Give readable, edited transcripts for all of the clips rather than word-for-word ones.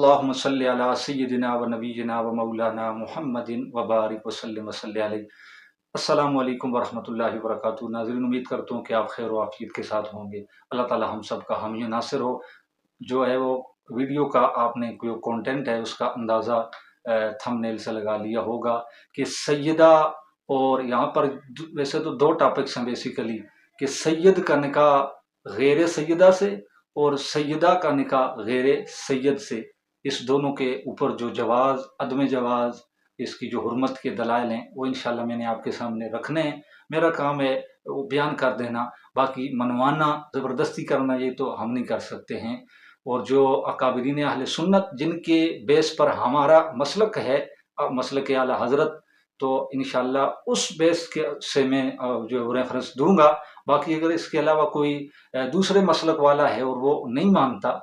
अल्लाहुम्म सल्लि अला सय्यिदिना व नबीना व मौलाना मुहम्मदिन व बारिक वसल्लिम वसल्लि अलैहि। अस्सलामु अलैकुम व रहमतुल्लाहि व बरकातुहू। नाज़रीन, उम्मीद करता हूँ कि आप खैर व आफियत के साथ होंगे। अल्लाह ताला हम सब का हामी नासिर हो। जो है वो वीडियो का आपने जो कंटेंट है उसका अंदाज़ा थंबनेल से लगा लिया होगा कि सैयदा, और यहाँ पर वैसे तो दो टॉपिक्स हैं बेसिकली, कि सैयद का निकाह गैर सैयदा से और सैयदा का निकाह गैर सैयद से। इस दोनों के ऊपर जो जवाज़ अदम जवाज़, इसकी जो हुर्मत के दलाइल हैं, वो इंशाल्लाह मैंने आपके सामने रखने हैं। मेरा काम है वो बयान कर देना, बाकी मनवाना ज़बरदस्ती करना ये तो हम नहीं कर सकते हैं। और जो अकाबिरीन अहले सुन्नत जिनके बेस पर हमारा मसलक है, मसलक आला हज़रत, तो इंशाल्लाह उस बेस के से मैं जो रेफरेंस दूंगा। बाकी अगर इसके अलावा कोई दूसरे मसलक वाला है और वो नहीं मानता,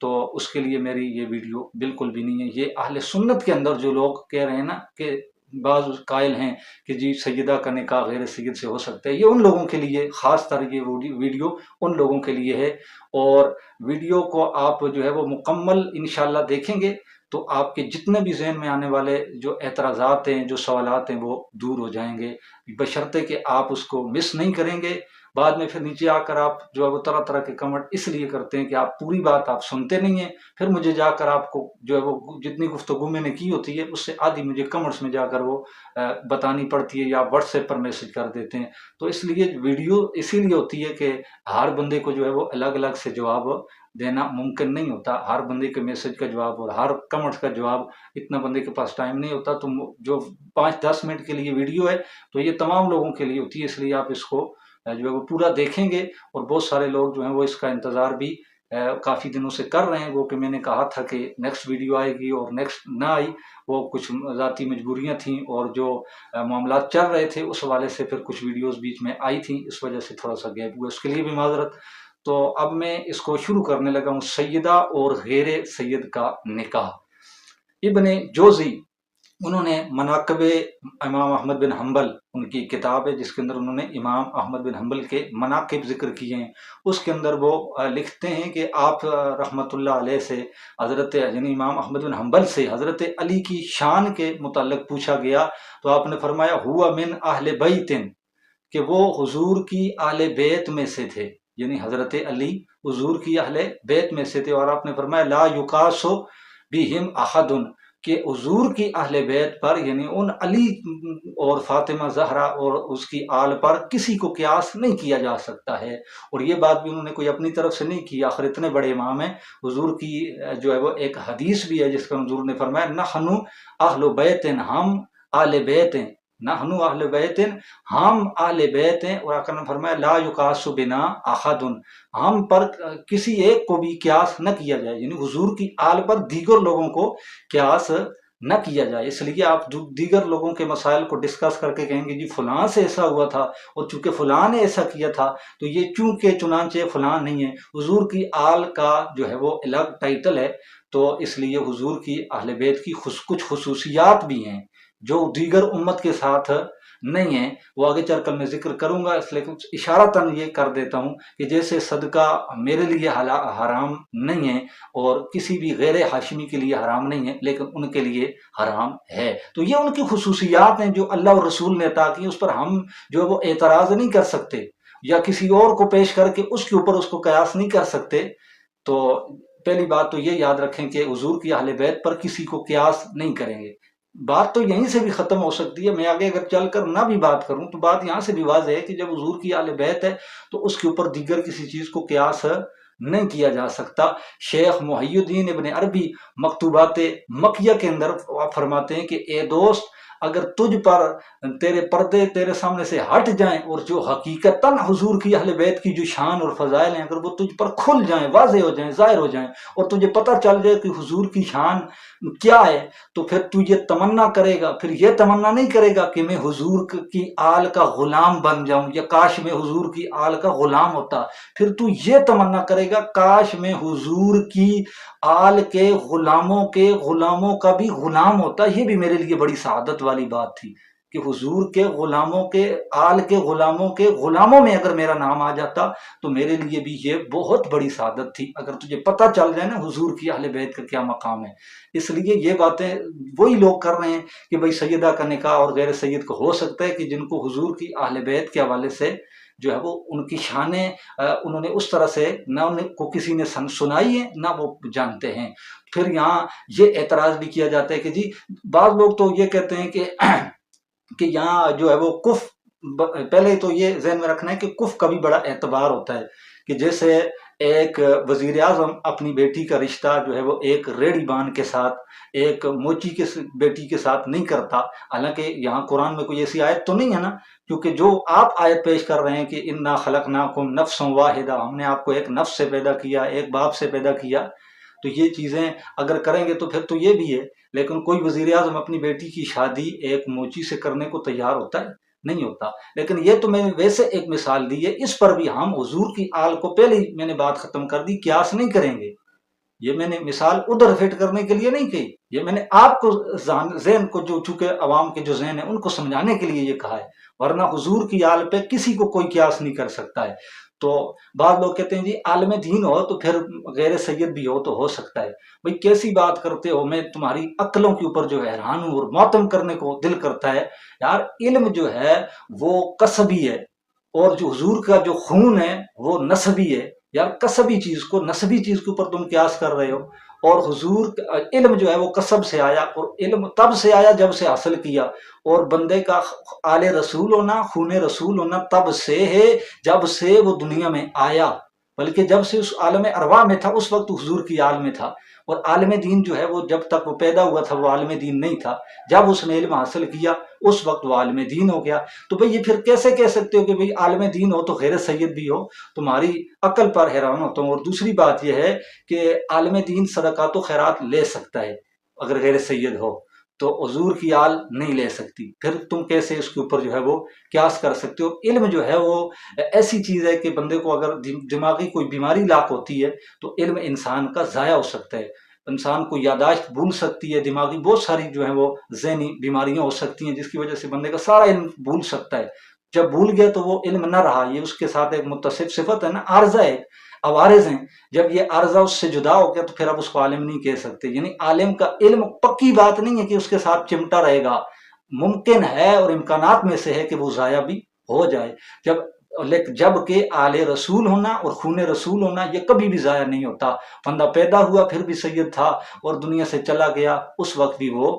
तो उसके लिए मेरी ये वीडियो बिल्कुल भी नहीं है। ये अहले सुन्नत के अंदर जो लोग कह रहे हैं ना कि बाज़ कायल हैं कि जी सैयदा का निकाह गैर सैयद से हो सकता है, ये उन लोगों के लिए ख़ास तर ये वीडियो उन लोगों के लिए है। और वीडियो को आप जो है वो मुकम्मल इंशाल्लाह देखेंगे तो आपके जितने भी ज़हन में आने वाले जो एतराज़ात हैं, जो सवालात हैं, वो दूर हो जाएंगे, बशर्ते कि आप उसको मिस नहीं करेंगे। बाद में फिर नीचे आकर आप जो है वो तरह तरह के कमेंट इसलिए करते हैं कि आप पूरी बात आप सुनते नहीं हैं। फिर मुझे जाकर आपको जो है वो जितनी गुफ्तगू मैंने की होती है उससे आधी मुझे कमेंट्स में जाकर वो बतानी पड़ती है या व्हाट्सएप पर मैसेज कर देते हैं। तो इसलिए वीडियो इसीलिए होती है कि हर बंदे को जो है वो अलग अलग से जवाब देना मुमकिन नहीं होता। हर बंदे के मैसेज का जवाब और हर कमेंट्स का जवाब इतना बंदे के पास टाइम नहीं होता। तो जो 5-10 मिनट के लिए वीडियो है तो ये तमाम लोगों के लिए होती है, इसलिए आप इसको जो है वो पूरा देखेंगे। और बहुत सारे लोग जो हैं वो इसका इंतज़ार भी काफ़ी दिनों से कर रहे हैं। वो कि मैंने कहा था कि नेक्स्ट वीडियो आएगी और नेक्स्ट ना आई, वो कुछ ज़ाती मजबूरियां थीं और जो मामला चल रहे थे उस हवाले से फिर कुछ वीडियोस बीच में आई थी, इस वजह से थोड़ा सा गैप हुआ, उसके लिए भी माजरत। तो अब मैं इसको शुरू करने लगा हूँ, सैयदा और गैर सैयद का निकाह। इब्ने जोज़ी उन्होंने मनाक़िब इमाम अहमद बिन हम्बल, उनकी किताब है जिसके अंदर उन्होंने इमाम अहमद बिन हम्बल के मनाक़िब ज़िक्र किए हैं। उसके अंदर वो लिखते हैं कि आप रहमतुल्लाह अलैह से हज़रत यानी इमाम अहमद बिन हम्बल से हज़रत अली की शान के मुताल्लिक़ पूछा गया, तो आपने फरमाया हुआ मिन अहले बैतिन, कि वो हुजूर की आले बैत में से थे, यानी हज़रत अली हुजूर की अहले बैत में से थे। और आपने फरमाया ला युकासु बिहिम अहदुन, कि हुजूर की अहले बैत पर यानी उन अली और फातिमा ज़हरा और उसकी आल पर किसी को क्यास नहीं किया जा सकता है। और ये बात भी उन्होंने कोई अपनी तरफ से नहीं की, आखिर इतने बड़े इमाम हैं। हुजूर की जो है वो एक हदीस भी है जिसका हुजूर ने फरमाया नहनु अहलु बैतिन, हम आले बैत हैं, नहनु अहले बैतिन, हम आले बैत हैं। और आका ने फरमाया ला युकासु बिना अहदुन, हम पर किसी एक को भी क्यास न किया जाए, यानी हुजूर की आल पर दीगर लोगों को क्यास न किया जाए। इसलिए आप दीगर लोगों के मसाइल को डिस्कस करके कहेंगे जी फलां से ऐसा हुआ था और चूंकि फलां ने ऐसा किया था तो ये चूंकि चुनांचे फलां नहीं है। हुजूर की आल का जो है वो अलग टाइटल है, तो इसलिए हुजूर की अहले बैत की कुछ खुसूसियात भी हैं जो दीगर उम्मत के साथ नहीं है। वो आगे चलकर मैं जिक्र करूंगा, इसलिए कुछ इशारतन ये कर देता हूं कि जैसे सदका मेरे लिए हराम नहीं है और किसी भी गैर हाशमी के लिए हराम नहीं है, लेकिन उनके लिए हराम है। तो ये उनकी खुसूसियात हैं जो अल्लाह और रसूल ने अता की, उस पर हम जो है वो एतराज नहीं कर सकते या किसी और को पेश करके उसके ऊपर उसको कयास नहीं कर सकते। तो पहली बात तो ये याद रखें कि हुजूर की अहले बैत पर किसी को क्यास नहीं करेंगे। बात तो यहीं से भी खत्म हो सकती है, मैं आगे अगर चलकर ना भी बात करूं तो बात यहां से भी वाज़ेह है कि जब हुजूर की आले बैत है तो उसके ऊपर दीगर किसी चीज को क्यास नहीं किया जा सकता। शेख मुहय्यिद्दीन इब्न अरबी मकतूबात मकिया के अंदर फरमाते हैं कि ए दोस्त, अगर तुझ पर तेरे पर्दे तेरे सामने से हट जाएं और जो हकीकतन हुजूर की अहले बैत की जो शान और फजाइल हैं अगर वो तुझ पर खुल जाएं, वाज़ेह हो जाएं, ज़ाहिर हो जाएं और तुझे पता चल जाए कि हुजूर की शान क्या है, तो फिर तू ये तमन्ना करेगा, फिर ये तमन्ना नहीं करेगा कि मैं हुजूर की आल का गुलाम बन जाऊं या काश मैं हुजूर की आल का गुलाम होता। फिर तू ये तमन्ना करेगा काश मैं हुजूर की आल के गुलामों का भी गुलाम होता, ये भी मेरे लिए बड़ी सआदत वाली बात थी। کہ حضور کے غلاموں کے آل کے غلاموں کے غلاموں میں اگر میرا نام آ جاتا تو میرے لیے بھی یہ بہت بڑی سعادت تھی، اگر تجھے پتہ چل جائے نا حضور کی اہل بیت کا کیا مقام ہے۔ اس لیے یہ باتیں وہی لوگ کر رہے ہیں کہ بھئی سیدہ کا نکاح اور غیر سید کو ہو سکتا ہے، کہ جن کو حضور کی اہل بیت کے حوالے سے جو ہے وہ ان کی شانیں انہوں نے اس طرح سے نہ ان کو کسی نے سنائی ہے نہ وہ جانتے ہیں۔ پھر یہاں یہ اعتراض بھی کیا جاتا ہے کہ جی بعض لوگ تو یہ کہتے ہیں کہ یہاں جو ہے وہ کف، پہلے تو یہ ذہن میں رکھنا ہے کہ کف کا بھی بڑا اعتبار ہوتا ہے، کہ جیسے ایک وزیر اعظم اپنی بیٹی کا رشتہ جو ہے وہ ایک ریڑھی بان کے ساتھ، ایک موچی کے بیٹی کے ساتھ نہیں کرتا، حالانکہ یہاں قرآن میں کوئی ایسی آیت تو نہیں ہے نا، کیونکہ جو آپ آیت پیش کر رہے ہیں کہ انا خلقناکم نفس واحدہ، ہم نے آپ کو ایک نفس سے پیدا کیا، ایک باپ سے پیدا کیا، تو یہ چیزیں اگر کریں گے تو پھر تو یہ بھی ہے۔ لیکن کوئی وزیر اعظم اپنی بیٹی کی شادی ایک موچی سے کرنے کو تیار ہوتا ہے؟ نہیں ہوتا۔ لیکن یہ تو میں نے ویسے ایک مثال دی ہے، اس پر بھی ہم حضور کی آل کو پہلے ہی میں نے بات ختم کر دی، قیاس نہیں کریں گے۔ یہ میں نے مثال ادھر فٹ کرنے کے لیے نہیں کہی، یہ میں نے آپ کو ذہن کو جو چونکہ عوام کے جو ذہن ہے ان کو سمجھانے کے لیے یہ کہا ہے، ورنہ حضور کی آل پہ کسی کو کوئی قیاس نہیں کر سکتا ہے۔ تو بعض لوگ کہتے ہیں جی عالم دین ہو تو پھر غیر سید بھی ہو تو ہو سکتا ہے۔ بھئی کیسی بات کرتے ہو، میں تمہاری عقلوں کے اوپر جو حیران ہوں اور ماتم کرنے کو دل کرتا ہے۔ یار علم جو ہے وہ کسبی ہے، اور جو حضور کا جو خون ہے وہ نسبی ہے۔ یار کسبی چیز کو نسبی چیز کے اوپر تم قیاس کر رہے ہو، اور حضور علم جو ہے وہ کسب سے آیا، اور علم تب سے آیا جب سے حاصل کیا، اور بندے کا آل رسول ہونا، خون رسول ہونا تب سے ہے جب سے وہ دنیا میں آیا، بلکہ جب سے اس عالم ارواح میں تھا اس وقت حضور کی آل میں تھا۔ اور عالم دین جو ہے وہ جب تک وہ پیدا ہوا تھا وہ عالم دین نہیں تھا، جب اس نے علم حاصل کیا اس وقت وہ عالم دین ہو گیا۔ تو بھئی یہ پھر کیسے کہہ سکتے ہو کہ بھئی عالم دین ہو تو غیر سید بھی ہو؟ تمہاری عقل پر حیران ہوتا ہوں۔ اور دوسری بات یہ ہے کہ عالم دین صدقات و خیرات لے سکتا ہے اگر غیر سید ہو، تو حضور کی آل نہیں لے سکتی، پھر تم کیسے اس کے اوپر جو ہے وہ قیاس کر سکتے ہو؟ علم جو ہے وہ ایسی چیز ہے کہ بندے کو اگر دماغی کوئی بیماری لاحق ہوتی ہے تو علم انسان کا ضائع ہو سکتا ہے، انسان کو یاداشت بھول سکتی ہے، دماغی بہت ساری جو ہیں وہ ذہنی بیماریاں ہو سکتی ہیں جس کی وجہ سے بندے کا سارا علم بھول سکتا ہے۔ جب بھول گیا تو وہ علم نہ رہا، یہ اس کے ساتھ ایک متصف صفت ہے نا، عارضہ ہے، عوارض ہیں، جب یہ عارضہ اس سے جدا ہو گیا تو پھر اب اس کو عالم نہیں کہہ سکتے۔ یعنی عالم کا علم پکی بات نہیں ہے کہ اس کے ساتھ چمٹا رہے گا، ممکن ہے اور امکانات میں سے ہے کہ وہ ضائع بھی ہو جائے، جب کہ آل رسول ہونا اور خون رسول ہونا یہ کبھی بھی ضائع نہیں ہوتا۔ بندہ پیدا ہوا پھر بھی سید تھا، اور دنیا سے چلا گیا اس وقت بھی وہ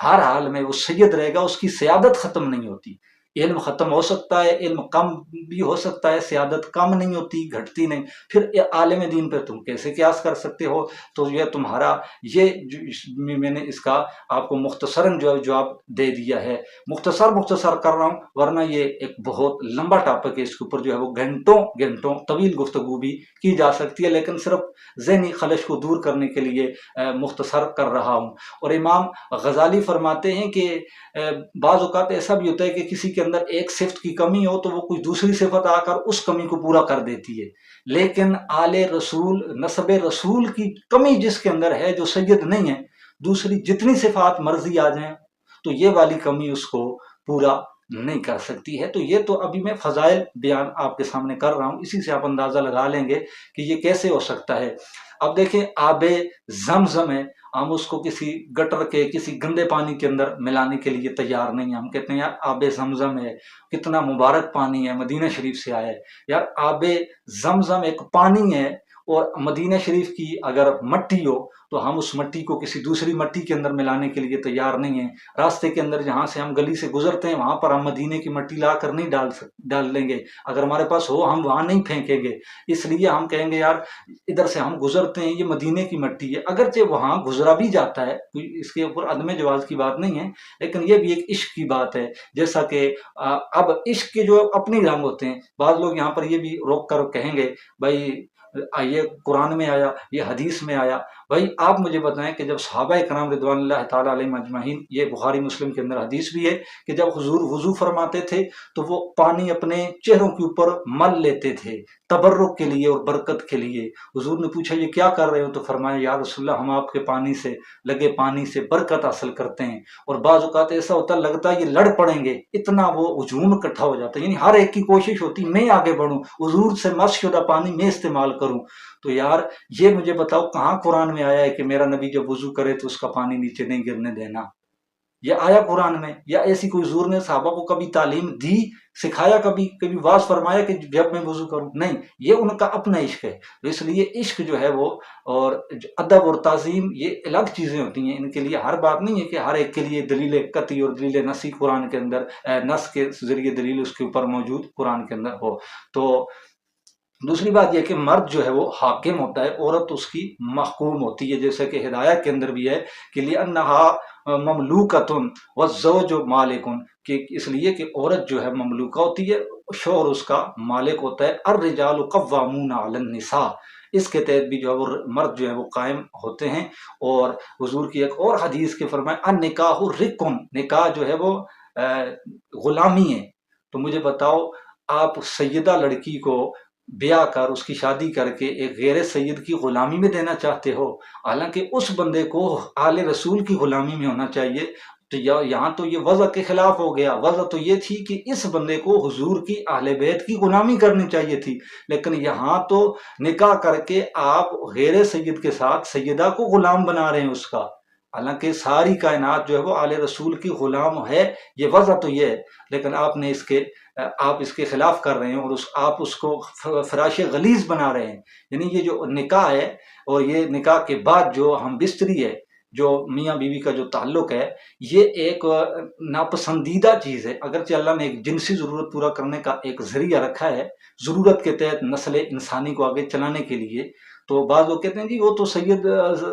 ہر حال میں وہ سید رہے گا، اس کی سیادت ختم نہیں ہوتی۔ علم ختم ہو سکتا ہے، علم کم بھی ہو سکتا ہے، سیادت کم نہیں ہوتی، گھٹتی نہیں، پھر عالم دین پر تم کیسے قیاس کر سکتے ہو؟ تو یہ تمہارا یہ میں نے اس کا آپ کو مختصراً جو جواب دے دیا ہے، مختصر کر رہا ہوں، ورنہ یہ ایک بہت لمبا ٹاپک ہے، اس کے اوپر جو ہے وہ گھنٹوں طویل گفتگو بھی کی جا سکتی ہے، لیکن صرف ذہنی خلش کو دور کرنے کے لیے مختصر کر رہا ہوں۔ اور امام غزالی فرماتے ہیں کہ بعض اوقات ایسا بھی ہوتا ہے کہ کسی کے اندر ایک صفت کی کمی ہو تو وہ کوئی دوسری صفت آ کر اس کمی کو پورا کر دیتی ہے، لیکن آل رسول نسب رسول کی کمی جس کے اندر ہے جو سید نہیں ہے، دوسری جتنی صفات مرضی آ جائیں تو یہ والی کمی اس کو پورا نہیں کر سکتی ہے۔ تو یہ تو ابھی میں فضائل بیان آپ کے سامنے کر رہا ہوں، اسی سے آپ اندازہ لگا لیں گے کہ یہ کیسے ہو سکتا ہے۔ اب دیکھیں آب زمزم ہے، ہم اس کو کسی گٹر کے کسی گندے پانی کے اندر ملانے کے لیے تیار نہیں ہیں، ہم کہتے ہیں یار آب زمزم ہے، کتنا مبارک پانی ہے، مدینہ شریف سے آیا ہے۔ یار آب زمزم ایک پانی ہے، اور مدینہ شریف کی اگر مٹی ہو تو ہم اس مٹی کو کسی دوسری مٹی کے اندر ملانے کے لیے تیار نہیں ہیں۔ راستے کے اندر جہاں سے ہم گلی سے گزرتے ہیں وہاں پر ہم مدینے کی مٹی لا کر نہیں ڈال لیں گے، اگر ہمارے پاس ہو ہم وہاں نہیں پھینکیں گے، اس لیے ہم کہیں گے یار ادھر سے ہم گزرتے ہیں یہ مدینے کی مٹی ہے، اگرچہ وہاں گزرا بھی جاتا ہے، اس کے اوپر عدم جواز کی بات نہیں ہے، لیکن یہ بھی ایک عشق کی بات ہے۔ جیسا کہ اب عشق کے جو اپنی رنگ ہوتے ہیں، بعض لوگ یہاں پر یہ بھی روک کر کہیں گے بھائی یہ قرآن میں آیا، یہ حدیث میں آیا، भाई आप मुझे बताएं कि जब सहाबा करام रिदवानुल्लाह ताला अलैहिम अजमईन, ये बुखारी मुस्लिम के अंदर हदीस भी है कि जब हुजूर वुजू फरमाते थे तो वो पानी अपने चेहरों के ऊपर मल लेते थे तबर्रुक के लिए और बरकत के लिए। हुजूर ने पूछा ये क्या कर रहे हो, तो फरमाया या रसूलल्लाह हम आपके पानी से लगे पानी से बरकत हासिल करते हैं। और बाज़ औक़ात ऐसा होता लगता है ये लड़ पड़ेंगे, इतना वो हुजूम इकट्ठा हो जाता है, यानी हर एक की कोशिश होती मैं आगे बढ़ूं, हुजूर से मशशुदा पानी मैं इस्तेमाल करूं। तो यार ये मुझे बताओ कहाँ कुरान में आया है कि मेरा नबी जब वुजू करे तो उसका पानी नीचे नहीं गिरने देना? ये आया कुरान में? या ऐसी कोई हुजूर ने सहाबा को कभी तालीम दी, सिखाया, कभी कभी वाज फरमाया कि जब मैं वुजू करूं? नहीं, ये उनका अपना इश्क है। तो इसलिए इश्क जो है वो और अदब और ताजीम ये अलग चीजें होती हैं, इनके लिए हर बात नहीं है कि हर एक के लिए दलील कती और दलील नसी कुरान के अंदर नस के जरिए दलील उसके ऊपर मौजूद कुरान के अंदर हो। तो दूसरी बात यह कि मर्द जो है वो हाकिम होता है, औरत उसकी महकूम होती है, जैसे कि हिदायत के अंदर भी है कि लिअन्नहा ममलूकतुन व ज़ौजु मालिकुन, कि इसलिए कि औरत जो है ममलूका होती है, शौहर उसका मालिक होता है। अर्रिजालु कव्वामूना अलन निसा, इसके तहत भी जो है वो मर्द जो है वो कायम होते हैं। और हुजूर की एक और हदीस के फरमाए अन निकाहु रिकुन, निकाह जो है वो गुलामी है। तो मुझे बताओ आप सैयदा लड़की को ब्याह कर उसकी शादी करके एक गैर सैयद की गुलामी में देना चाहते हो? हालांकि उस बंदे को आले रसूल की गुलामी में होना चाहिए। तो यहाँ तो ये वज़ा के खिलाफ हो गया। वज़ा तो ये थी कि इस बंदे को हुजूर की अहले बैत की गुलामी करनी चाहिए थी, लेकिन यहाँ तो निकाह करके आप गैर सैयद के साथ सैयदा को गुलाम बना रहे हैं उसका। हालांकि सारी कायनात जो है वो आले रसूल की गुलाम है, ये वज़ह तो ये है, लेकिन आपने इसके आप इसके खिलाफ कर रहे हैं और आप उसको फराश गलीज बना रहे हैं। यानी ये जो निकाह है और ये निकाह के बाद जो हम बिस्तरी है, जो मियाँ बीवी का जो ताल्लुक है, ये एक नापसंदीदा चीज़ है। अगरचे अल्लाह ने एक जिनसी ज़रूरत पूरा करने का एक ज़रिया रखा है, ज़रूरत के तहत नस्ल इंसानी को आगे चलाने के लिए। तो बाद लोग कहते हैं जी वो तो सैयद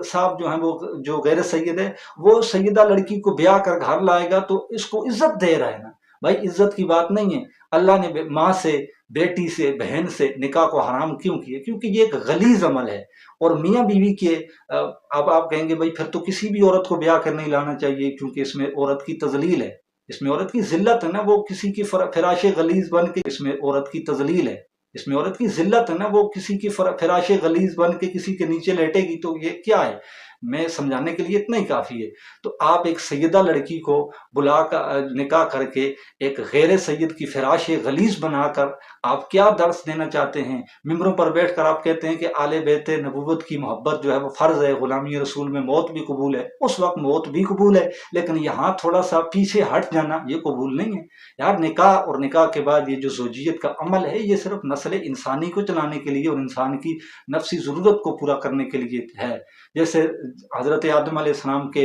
साहब जो हैं वो जो गैर सैयद है वो सैयदा लड़की को ब्याह कर घर लाएगा तो इसको इज्जत दे रहा है ना। भाई इज्जत की बात नहीं है। अल्लाह ने माँ से, बेटी से, बहन से निकाह को हराम क्यों किया? क्योंकि ये एक गलीज अमल है। और मियाँ बीवी के अब आप कहेंगे भाई फिर तो किसी भी औरत को ब्याह कर नहीं लाना चाहिए क्योंकि इसमें औरत की तजलील है, इसमें औरत की जिल्लत है ना, वो किसी की फिराश गलीज बन के, इसमें औरत की तजलील है, इसमें औरत की जिल्लत है ना, वो किसी की फिराश गलीज बन के किसी के नीचे लेटेगी तो ये क्या है? मैं समझाने के लिए इतना ही काफी है। तो आप एक सैयदा लड़की को बुला कर निकाह करके एक गैर सैयद की फिराश गलीज बनाकर आप क्या दर्स देना चाहते हैं? मिंबरों पर बैठकर आप कहते हैं कि आले बैत नबूवत की मोहब्बत जो है वो फर्ज है, गुलामी रसूल में मौत भी कबूल है। उस वक्त मौत भी कबूल है, लेकिन यहाँ थोड़ा सा पीछे हट जाना ये कबूल नहीं है यार। निकाह और निकाह के बाद ये जो ज़ौजियत का अमल है ये सिर्फ नस्ल इंसानी को चलाने के लिए और इंसान की नफ्सी ज़रूरत को पूरा करने के लिए है। जैसे हजरत आदम अलैहिस्सलाम के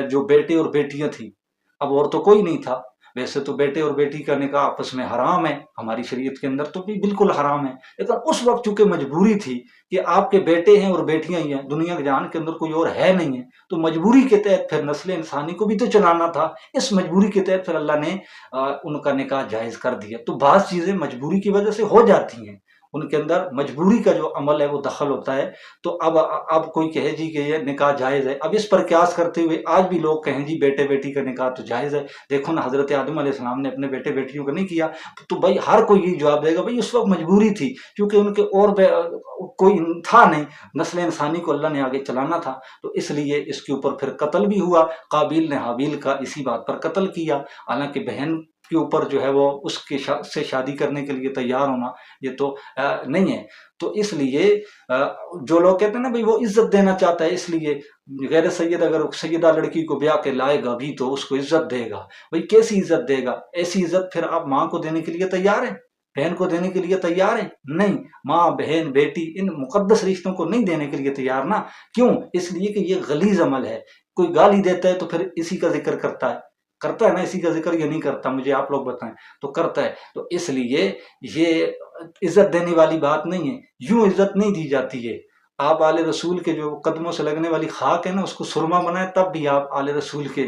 जो बेटे और बेटियां थी, अब और तो कोई नहीं था। वैसे तो बेटे और बेटी का निकाह आपस में हराम है, हमारी शरीयत के अंदर तो भी बिल्कुल हराम है, लेकिन उस वक्त चूंकि मजबूरी थी कि आपके बेटे हैं और बेटियां ही हैं, दुनिया के जहान के अंदर कोई और है नहीं है, तो मजबूरी के तहत फिर नस्ल इंसानी को भी तो चलाना था। इस मजबूरी के तहत फिर अल्लाह ने उनका निकाह जायज कर दिया। तो बात चीजें मजबूरी की वजह से हो जाती हैं, उनके अंदर मजबूरी का जो अमल है वो दखल होता है। तो अब कोई कहे जी कि ये निकाह जायज़ है, अब इस पर क्यास करते हुए आज भी लोग कहें जी बेटे बेटी का निकाह तो जायज़ है। देखो ना हजरत आदम अलैहिस्सलाम ने अपने बेटे बेटियों का नहीं किया, तो भाई हर कोई ये जवाब देगा भाई उस वक्त मजबूरी थी क्योंकि उनके और कोई था नहीं, नस्ल इंसानी को अल्लाह ने आगे चलाना था। तो इसलिए इसके ऊपर फिर कत्ल भी हुआ, काबिल ने हाबिल का इसी बात पर कत्ल किया। हालांकि बहन के ऊपर जो है वो उसके से शादी करने के लिए तैयार होना ये तो नहीं है। तो इसलिए जो लोग कहते हैं ना भाई वो इज्जत देना चाहता है, इसलिए गैर सैयद अगर सैयदा लड़की को ब्याह के लाएगा भी तो उसको इज्जत देगा। भाई कैसी इज्जत देगा? ऐसी इज्जत फिर आप माँ को देने के लिए तैयार है, बहन को देने के लिए तैयार है? नहीं, माँ बहन बेटी इन मुकद्दस रिश्तों को नहीं देने के लिए तैयार ना। क्यों? इसलिए कि ये गलीज अमल है। कोई गाली देता है तो फिर इसी का जिक्र करता है ना, इसी का जिक्र ये नहीं करता, मुझे आप लोग बताएं, तो करता है। तो इसलिए ये इज्जत देने वाली बात नहीं है, यूं इज्जत नहीं दी जाती है। आप आले रसूल के जो कदमों से लगने वाली खाक है ना उसको सुरमा बनाए तब भी आप आले रसूल के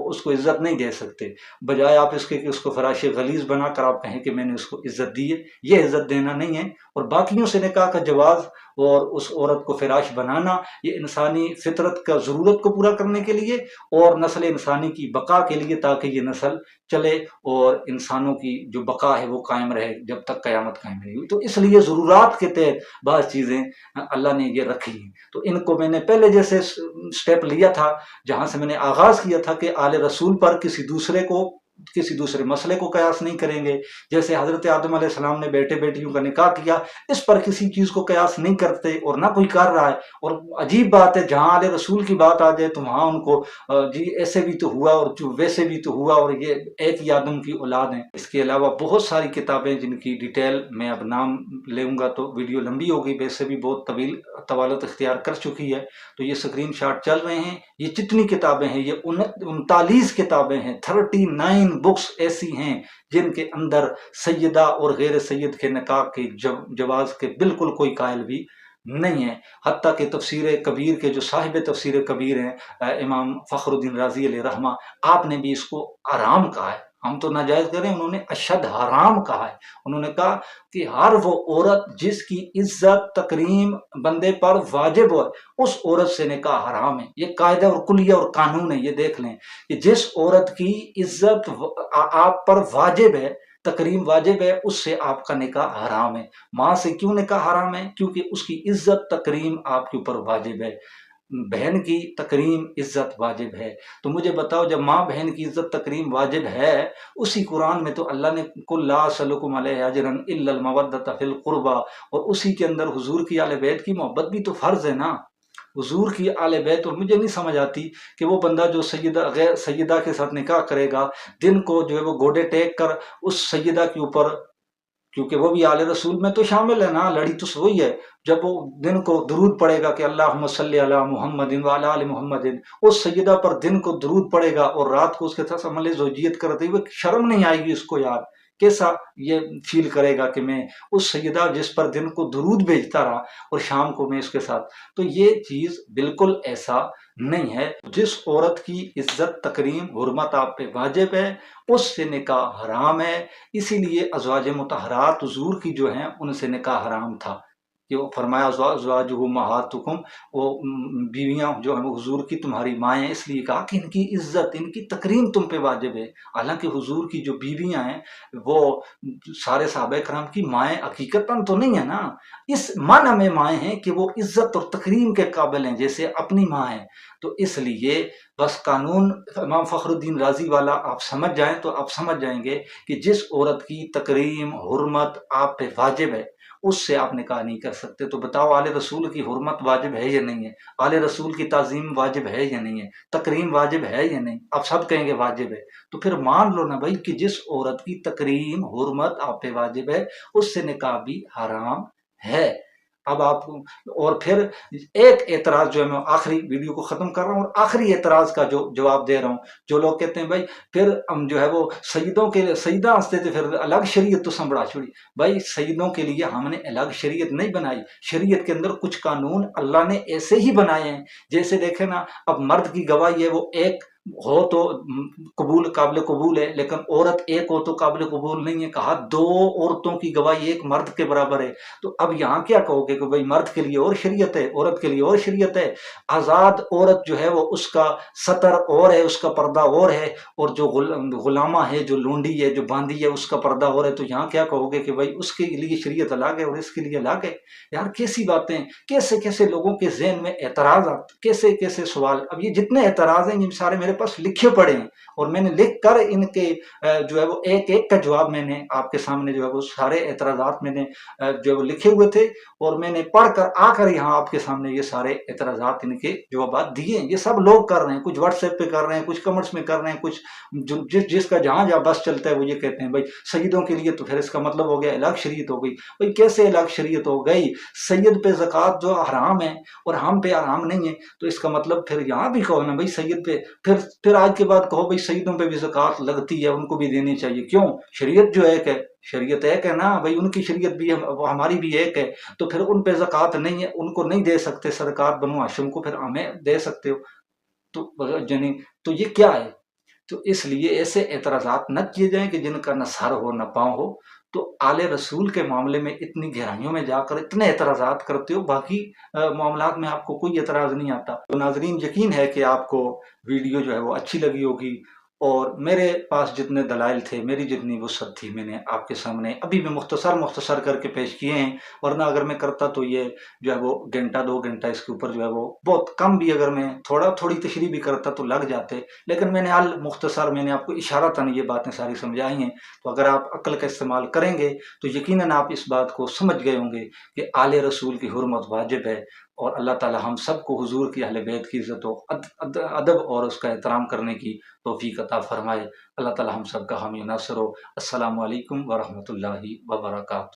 उसको इज्जत नहीं दे सकते, बजाय आप इसके कि उसको फराश गलीज बनाकर आप कहें कि मैंने उसको इज्जत दी है। ये इज्जत देना नहीं है। और बाकियों से निकाह का जवाज اور اس عورت کو فراش بنانا یہ انسانی فطرت کا ضرورت کو پورا کرنے کے لیے اور نسل انسانی کی بقا کے لیے، تاکہ یہ نسل چلے اور انسانوں کی جو بقا ہے وہ قائم رہے جب تک قیامت قائم نہیں ہوئی۔ تو اس لیے ضرورات کے تحت بعض چیزیں اللہ نے یہ رکھی ہیں۔ تو ان کو میں نے پہلے جیسے سٹیپ لیا تھا، جہاں سے میں نے آغاز کیا تھا کہ آل رسول پر کسی دوسرے مسئلے کو قیاس نہیں کریں گے۔ جیسے حضرت آدم علیہ السلام نے بیٹے بیٹیوں کا نکاح کیا، اس پر کسی چیز کو قیاس نہیں کرتے اور نہ کوئی کر رہا ہے۔ اور عجیب بات ہے، جہاں آل رسول کی بات آ جائے تو وہاں ان کو جی ایسے بھی تو ہوا اور جو ویسے بھی تو ہوا، اور یہ ایک ہی آدم کی اولاد ہیں۔ اس کے علاوہ بہت ساری کتابیں جن کی ڈیٹیل میں اب نام لوں گا تو ویڈیو لمبی ہوگی، ویسے بھی بہت طوالت اختیار کر چکی ہے۔ تو یہ سکرین شاٹ چل رہے ہیں، یہ جتنی کتابیں ہیں، یہ 39 کتابیں ہیں، 39 بکس ایسی ہیں جن کے اندر سیدہ اور غیر سید کے نکاح کے جواز کے بالکل کوئی قائل بھی نہیں ہے۔ حتیٰ کہ تفسیر کبیر کے جو صاحب تفسیر کبیر ہیں امام فخر الدین رازی علیہ رحمہ، آپ نے بھی اس کو حرام کہا ہے۔ ہم تو ناجائز کریں، انہوں نے اشد حرام کہا ہے۔ انہوں نے کہا کہ ہر وہ عورت جس کی عزت تکریم بندے پر واجب ہو، اس عورت سے نکاح حرام ہے۔ یہ قاعدہ اور کلیہ اور قانون ہے، یہ دیکھ لیں کہ جس عورت کی عزت آپ پر واجب ہے، تکریم واجب ہے، اس سے آپ کا نکاح حرام ہے۔ ماں سے کیوں نکاح حرام ہے؟ کیونکہ اس کی عزت تکریم آپ کے اوپر واجب ہے۔ بہن کی تکریم عزت واجب ہے۔ تو مجھے بتاؤ، جب ماں بہن کی عزت تکریم واجب ہے، اسی قرآن میں تو اللہ نے قُل لا اسألکم علیہ اجرا الا المودۃ فی القربی، اور اسی کے اندر حضور کی آل بیت کی محبت بھی تو فرض ہے نا۔ حضور کی آل بیت، اور مجھے نہیں سمجھ آتی کہ وہ بندہ جو غیر سیدہ کے ساتھ نکاح کرے گا، دن کو جو ہے وہ گوڈے ٹیک کر اس سیدہ کے اوپر، کیونکہ وہ بھی آل رسول میں تو شامل ہے نا، لڑی تو وہی ہے، جب وہ دن کو درود پڑے گا کہ اللہم صلی علی محمد وعلی آل محمد، اس سیدہ پر دن کو درود پڑے گا اور رات کو اس کے ساتھ عمل زوجیت کرتے ہوئے، شرم نہیں آئے گی اس کو یار؟ کیسا یہ فیل کرے گا کہ میں اس سیدہ جس پر دن کو درود بھیجتا رہا اور شام کو میں اس کے ساتھ؟ تو یہ چیز بالکل ایسا نہیں ہے۔ جس عورت کی عزت تکریم حرمت آپ پہ واجب ہے، اس سے نکاح حرام ہے۔ اسی لیے ازواج مطہرات حضور کی جو ہیں، ان سے نکاح حرام تھا۔ جو فرمایا ازواجہ امہاتکم، وہ بیویاں جو ہیں حضور کی تمہاری مائیں ہیں، اس لیے کہا کہ ان کی عزت، ان کی تکریم تم پہ واجب ہے۔ حالانکہ حضور کی جو بیویاں ہیں وہ سارے صحابہ کرام کی مائیں حقیقتاً تو نہیں ہے نا، اس معنی میں مائیں ہیں کہ وہ عزت اور تکریم کے قابل ہیں جیسے اپنی ماں ہیں۔ تو اس لیے بس قانون امام فخر الدین رازی والا آپ سمجھ جائیں تو آپ سمجھ جائیں گے کہ جس عورت کی تکریم حرمت آپ پہ واجب ہے، اس سے آپ نکاح نہیں کر سکتے۔ تو بتاؤ، آل رسول کی حرمت واجب ہے یا نہیں ہے؟ آل رسول کی تعظیم واجب ہے یا نہیں ہے؟ تکریم واجب ہے یا نہیں؟ آپ سب کہیں گے واجب ہے۔ تو پھر مان لو نا بھائی کہ جس عورت کی تکریم حرمت آپ پہ واجب ہے، اس سے نکاح بھی حرام ہے۔ اب آپ، اور پھر ایک اعتراض جو ہے، میں آخری ویڈیو کو ختم کر رہا ہوں اور آخری اعتراض کا جو جواب دے رہا ہوں، جو لوگ کہتے ہیں بھائی پھر ہم جو ہے وہ سیدوں کے سیدہ ہنستے تھے، پھر الگ شریعت تو سنبھڑا چھوڑی۔ بھائی سیدوں کے لیے ہم نے الگ شریعت نہیں بنائی، شریعت کے اندر کچھ قانون اللہ نے ایسے ہی بنائے ہیں۔ جیسے دیکھیں نا، اب مرد کی گواہی ہے وہ ایک ہو تو قابل قبول ہے، لیکن عورت ایک ہو تو قابل قبول نہیں ہے۔ کہا دو عورتوں کی گواہی ایک مرد کے برابر ہے۔ تو اب یہاں کیا کہو گے کہ بھئی مرد کے لیے اور شریعت ہے، عورت کے لیے اور شریعت ہے؟ آزاد عورت جو ہے وہ اس کا سطر اور ہے، اس کا پردہ اور ہے، اور جو غلامہ ہے، جو لونڈی ہے، جو باندی ہے، اس کا پردہ اور ہے۔ تو یہاں کیا کہو گے کہ بھئی اس کے لیے شریعت الگ ہے اور اس کے لیے الگ ہے؟ یار کیسی باتیں، کیسے کیسے لوگوں کے ذہن میں اعتراضات، کیسے کیسے سوال۔ اب یہ جتنے اعتراض ہیں یہ سارے میرے پاس لکھے پڑے ہیں، اور میں نے لکھ کر ان کے جو ہے وہ ایک ایک کا جواب میں نے آپ کے سامنے جو ہے وہ سارے اعتراضات میں نے جو ہے وہ لکھے ہوئے تھے، اور میں نے پڑھ کر آ کر یہاں آپ کے سامنے یہ سارے اعتراضات ان کے جوابات دیے ہیں۔ یہ سب لوگ کر رہے ہیں، کچھ واٹس ایپ پہ کر رہے ہیں، کچھ کمنٹس میں کر رہے ہیں، کچھ جس کا جہاں جہاں بس چلتا ہے وہ یہ کہتے ہیں بھائی سیدوں کے لیے تو پھر اس کا مطلب ہو گیا الگ شریعت ہو گئی۔ بھائی کیسے الگ شریعت ہو گئی؟ سید پہ زکوٰۃ جو حرام ہے اور ہم پہ حرام نہیں ہے، تو اس کا مطلب پھر یہاں بھی کہو نا بھائی سید پہ، پھر آج کے بعد کہو بھائی سیدوں پہ بھی زکوٰۃ لگتی ہے، ان کو بھی دینی چاہیے۔ کیوں؟ شریعت جو ایک ہے، شریعت ایک ہے نا بھائی، ان کی شریعت بھی ہے، ہماری بھی ایک ہے، تو پھر ان پہ زکوٰۃ نہیں ہے، ان کو نہیں دے سکتے صدقات بنو ہاشم کو، پھر ہمیں دے سکتے ہو؟ تو یہ کیا ہے؟ تو اس لیے ایسے اعتراضات نہ کیے جائیں کہ جن کا نہ سر ہو نہ پاؤں ہو۔ تو आले रसूल के मामले में इतनी गहराइयों में जाकर इतने एतराज़ात करते हो, बाकी मामलात में आपको कोई एतराज़ नहीं आता। तो नाज़रीन, यकीन है कि आपको वीडियो जो है वो अच्छी लगी होगी, और मेरे पास जितने दलाइल थे, मेरी जितनी वुसअत थी, मैंने आपके सामने अभी भी मुख्तसर करके पेश किए हैं। वरना अगर मैं करता तो ये जो है वो घंटा 2 घंटा इसके ऊपर जो है वो बहुत कम भी, अगर मैं थोड़ी तशरीह भी करता तो लग जाते। लेकिन मैंने अल मुख्तसर मैंने आपको इशारतन ये बातें सारी समझाई हैं। तो अगर आप अक्ल का इस्तेमाल करेंगे तो यकीनन आप इस बात को समझ गए होंगे कि आले रसूल की हुर्मत वाजिब है, और अल्लाह ताला हम सबको हुजूर की अहले बैत की इज़्ज़त और अदब और उसका एहतराम करने की तौफीक अता फरमाए। अल्लाह ताला हम सब का हामी नासिर हो। अस्सलामु अलैकुम व रहमतुल्लाहि व बरकातहू।